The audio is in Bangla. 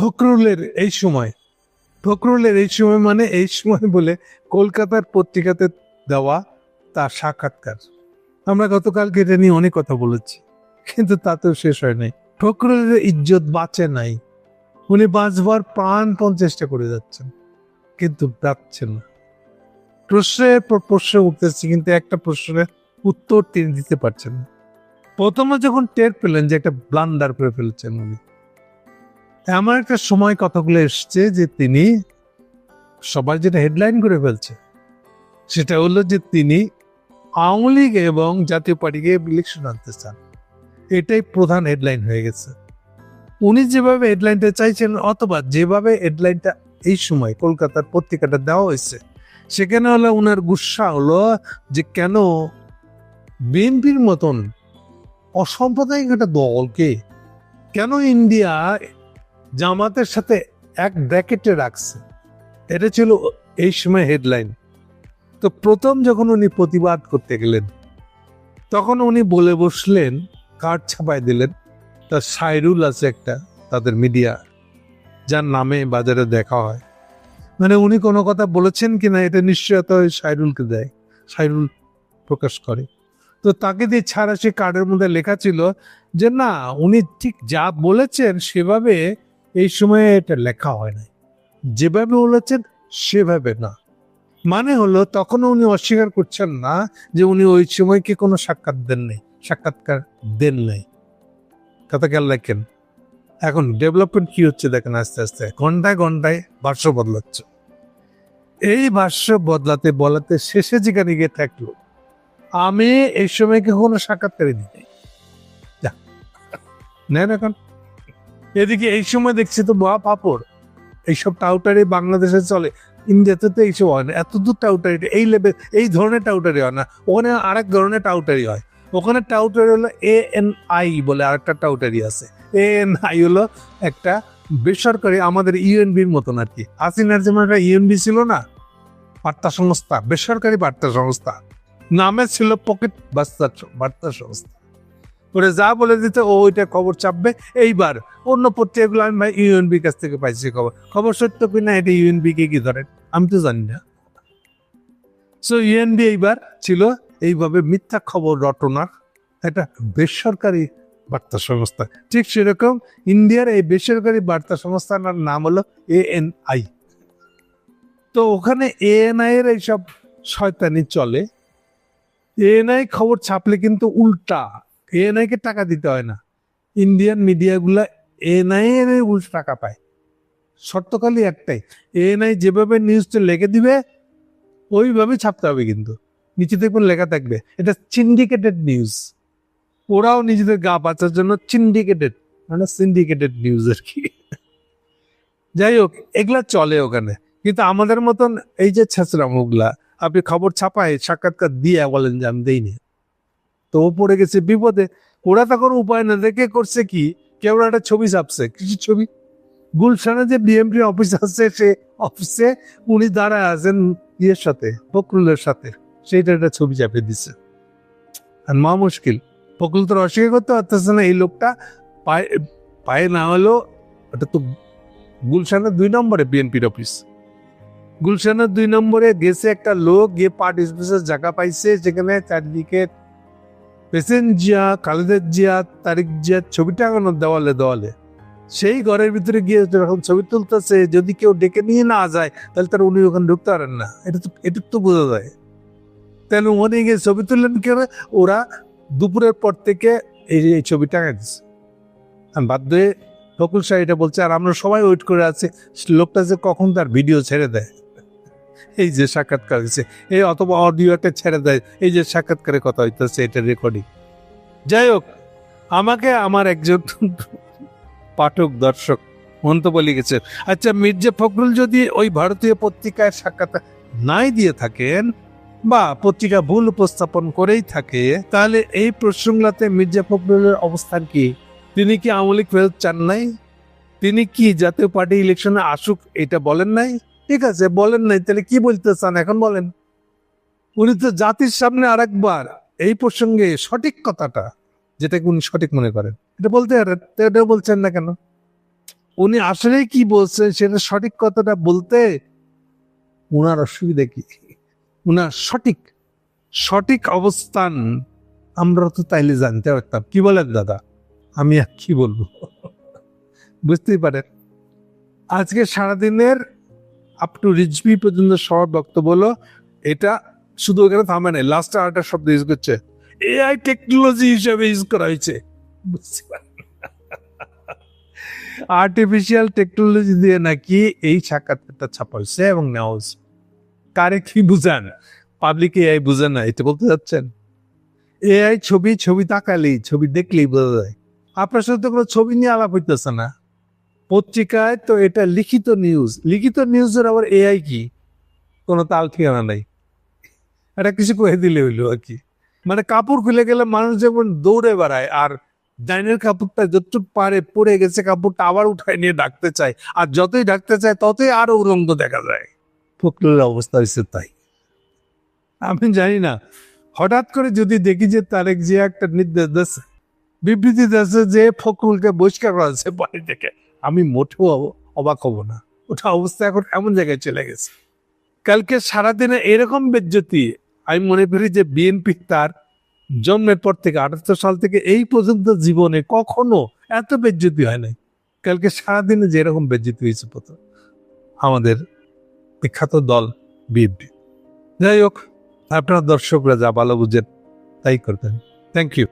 ফখরুলের এই সময় মানে এই সময় বলে কলকাতার পত্রিকাতে দেওয়া তার সাক্ষাৎকার। আমরা গতকালকে এটা নিয়ে অনেক কথা বলেছি, কিন্তু তাতেও শেষ হয় নাই। ফখরুলের ইজ্জত বাঁচে নাই। উনি বাঁচবার প্রাণপণ চেষ্টা করে যাচ্ছেন, কিন্তু পাচ্ছেন না। প্রশ্নের পর প্রশ্ন উঠতেছে, কিন্তু একটা প্রশ্নের উত্তর তিনি দিতে পারছেন না। প্রথমে যখন টের পেলেন যে একটা ব্লান্ডার করে ফেলছেন উনি, এমন একটা সময় কথাগুলো এসছে যে তিনি সবার যেটা হেডলাইন করে ফেলছে, সেটা হলো যে তিনি আওয়ামী লীগ এবং জাতীয় পার্টিকে ইলেকশন আনতে চান। এটাই প্রধান হেডলাইন হয়ে গেছে। উনি যেভাবে হেডলাইনটা চাইছেন, অথবা যেভাবে হেডলাইনটা এই সময় কলকাতার পত্রিকাটা দেওয়া হয়েছে, সেখানে হলো উনার গুসা হলো যে কেন বিএনপির মতন অসাম্প্রদায়িক একটা দলকে কেন ইন্ডিয়া জামাতের সাথে এক ব্র্যাকেটে রাখছে। এটা ছিল এই সময় হেডলাইন। তো প্রথম যখন উনি প্রতিবাদ করতে গেলেন, তখন উনি বলে বসলেন, কার্ড ছাপায় দিলেন, তার সাইরুল আছে একটা তাদের মিডিয়া, যার নামে বাজারে দেখা হয়। মানে উনি কোনো কথা বলেছেন কিনা এটা নিশ্চয়তা ওই সাইরুলকে দেয়, সাইরুল প্রকাশ করে। তো তাকে দিয়ে ছাড়া সে কার্ডের মধ্যে লেখা ছিল যে না, উনি ঠিক যা বলেছেন সেভাবে এই সময়ে এটা লেখা হয় না, যেভাবে বলেছেন সেভাবে না। মানে হলো তখনও উনি অস্বীকার করছেন না যে উনি ওই সময়কে কোনো সাক্ষাৎকার দেন নাই। কথা খেয়াল রাখেন। এখন ডেভেলপমেন্ট কি হচ্ছে দেখেন, আস্তে আস্তে ঘন্টায় ঘন্টায় ভাষ্য বদলাচ্ছে। এই ভাষ্য বলাতে শেষে যেখানে গিয়ে থাকলো, আমি এই সময়কে কোনো সাক্ষাৎকারই দিই নেন। এখন এদিকে এই সময় দেখছি তো মহা পাপড়, এইসব টাউটারি বাংলাদেশে চলে, ইন্ডিয়াতে তো এইসব হয় না। এতদূর টাউটারি, এই লেভেল, এই ধরনের টাউটারি হয় না। ওখানে আরেক ধরনের টাউটারি হয়। ওখানে টাউটারি হলো ANI বলে আরেকটা টাউটারি আছে। ANI হলো একটা বেসরকারি, আমাদের ইউএনবির মতন আর কি। হাসিনার যেমন একটা ইউএনবি ছিল না, বার্তা সংস্থা, বেসরকারি বার্তা সংস্থা, নামে ছিল পকেট বার্তা সংস্থা। ওরা যা বলে দিতে ও ওইটা খবর চাপবে। এইবার অন্য পত্রিকাগুলো আমি ভাই ইউএনবির কাছ থেকে পাইছি খবর সত্য কিনা এটা ইউএনবি কে কি ধরেন আমি তো জানি না। সো ইউএনবি এইবার ছিল এইভাবে মিথ্যা খবর রটনার একটা বেসরকারি বার্তা সংস্থা। ঠিক সেরকম ইন্ডিয়ার এই বেসরকারি বার্তা সংস্থার নাম হলো ANI। তো ওখানে ANI এর এইসব শয়তানি চলে। ANI খবর ছাপলে কিন্তু উল্টা, ANI কে টাকা দিতে হয় না, ইন্ডিয়ান মিডিয়াগুলা ANI এর উল্টা টাকা পায়। শর্ত খালি একটাই, ANI যেভাবে নিউজটা লিখে দিবে ওইভাবে ছাপতে হবে, কিন্তু নিচে দেখবেন লেখা থাকবে এটা সিন্ডিকেটেড নিউজ। ওরাও নিজেদের গা বাঁচার জন্য সিন্ডিকেটেড নিউজ আর কি। যাই হোক, এগুলা চলে ওখানে। কিন্তু আমাদের মতন এই যে ছেঁচড়া মুখগুলা, আপনি খবর ছাপায় সাক্ষাৎকার দিয়ে বলেন যে আমি দেইনি, তো ও পড়ে গেছে বিপদে। ওরা তখন উপায় না দেখে করছে কি, কেউ একটা ছবি ছাপছে, কিছু ছবি গুলশানে যে বিএমপি অফিস আছে, সে অফিসে উনি দাঁড়ায় আছেন ইয়ের সাথে, ফখরুলের সাথে, সেইটা একটা ছবি চাপিয়ে দিচ্ছে। আর মা মুশকিল, ফখরুল তো অস্বীকার করতে পারতেছে না এই লোকটা পায়ে না হলো। ওটা তো গুলশানের 2 নম্বরে বিএনপির অফিস, গুলশানের 2 নম্বরে গেছে একটা লোক, গিয়ে পার্টি স্পেসের জায়গা পাইছে, যেখানে চারদিকে পেসেন্ট জিয়া, খালেদা জিয়া, তারিক জিয়া ছবি টাঙানো দেওয়ালে। সেই ঘরের ভিতরে গিয়ে যখন ছবি তুলতেছে, যদি কেউ ডেকে নিয়ে না যায় তাহলে তার উনি ওখানে ঢুকতে পারেন না। এটা তো বোঝা যায়। তাহলে উনি গিয়ে ছবি তুললেন কেন? ওরা দুপুরের পর থেকে এই ছবি টাঙাই দিচ্ছে। বাধ্য হয়ে ফখরুল সাহেব এটা বলছে, আর আমরা সবাই ওয়েট করে আছি লোকটা যে কখন তার ভিডিও ছেড়ে দেয়, এই যে সাক্ষাৎকার হচ্ছে, এই অথবা অডিওটা ছেড়ে দেয়, এই যে সাক্ষাৎকারে কথা হইতেছে, এটা রেকর্ডিং। যাই হোক, আমাকে আমার একজন পাঠক দর্শক মন্তব্য লিখেছে, আচ্ছা মির্জা ফখরুল যদি ওই ভারতীয় পত্রিকায় সাক্ষাৎকার নাই দিয়ে থাকেন বা পত্রিকা ভুল উপস্থাপন করেই থাকে, তাহলে এই প্রসঙ্গতে মির্জা ফখরুলের অবস্থান কি? তিনি কি আওয়ামী লীগ ফেরত চান নাই? তিনি কি জাতীয় পার্টি ইলেকশনে আসুক এটা বলেন নাই? ঠিক আছে, বলেন নাই, তাহলে কি বলতে চান এখন বলেন। উনি তো জাতির সামনে আরেকবার এই প্রসঙ্গে সঠিক কথাটা, যেটাকে উনি সঠিক মনে করেন, এটা বলতে পারেন, এটা বলছেন না কেন? উনি আসলে কি বলছেন সেটা সঠিক কথাটা বলতে উনার অসুবিধা কি? উনার সঠিক সঠিক অবস্থান আমরা তো তাইলে জানতে পারতাম। কি বলেন দাদা? আমি আর কি বলবো, বুঝতেই পারেন। আজকে সারাদিনের আপ টু রিজভি পর্যন্ত সবার বক্তব্য হলো এটা, শুধু ওখানে থামে নাই, লাস্টে আরেকটা শব্দ ইউজ করছে, এআই টেকনোলজি হিসেবে ইউজ করা হয়েছে। বুঝতে পারেন, আর্টিফিশিয়াল টেকনোলজি দিয়ে নাকি এই সাক্ষাৎকারটা ছাপা হয়েছে এবং নেওয়া হয়েছে। কারে কি বুঝান? পাবলিক এআই বুঝে না, এটা বলতে যাচ্ছেন? এআই ছবি তাকালেই, ছবি দেখলেই বোঝা যায়। আপনার সাথে কোনো ছবি নিয়ে আলাপ হইতেছে না। পত্রিকায় তো এটা লিখিত নিউজ, লিখিত নিউজের আবার এআই কি? কোনো তাল ঠিকানা নাই। এটা কিছু কয়ে দিলে হইলো আর কি। মানে কাপড় খুলে গেলে মানুষ যেমন দৌড়ে বেড়ায়, আর ডাইনের কাপড়টা যতটুকু পারে পড়ে গেছে কাপড়টা আবার উঠায় নিয়ে ডাকতে চায়, আর যতই ডাকতে চায় ততই আরো উলঙ্গ দেখা যায়। ফখরুলের অবস্থা হয়েছে তাই। আমি জানি না, হঠাৎ করে যদি দেখি যে তারেক জিয়া একটা নির্দেশ দিচ্ছে, বিবৃতি দিচ্ছে যে ফখরুলকে বহিষ্কার করা হচ্ছে বাড়ি থেকে, আমি মোটেও অবাক হব না। ওটা অবস্থা এখন এমন জায়গায় চলে গেছে। কালকে সারাদিনে এরকম বেজ্জতি আমি মনে করি যে বিএনপি তার জন্মের পর থেকে ৭৮ সাল থেকে এই পর্যন্ত জীবনে কখনো এত বেজ্জতি হয় নাই। কালকে সারাদিনে যে এরকম বেজ্জতি হয়েছে প্রথম আমাদের বিখ্যাত দল বিএনপি। যাই হোক, আপনার দর্শকরা যা ভালো বুঝেন তাই করতেন। Thank you.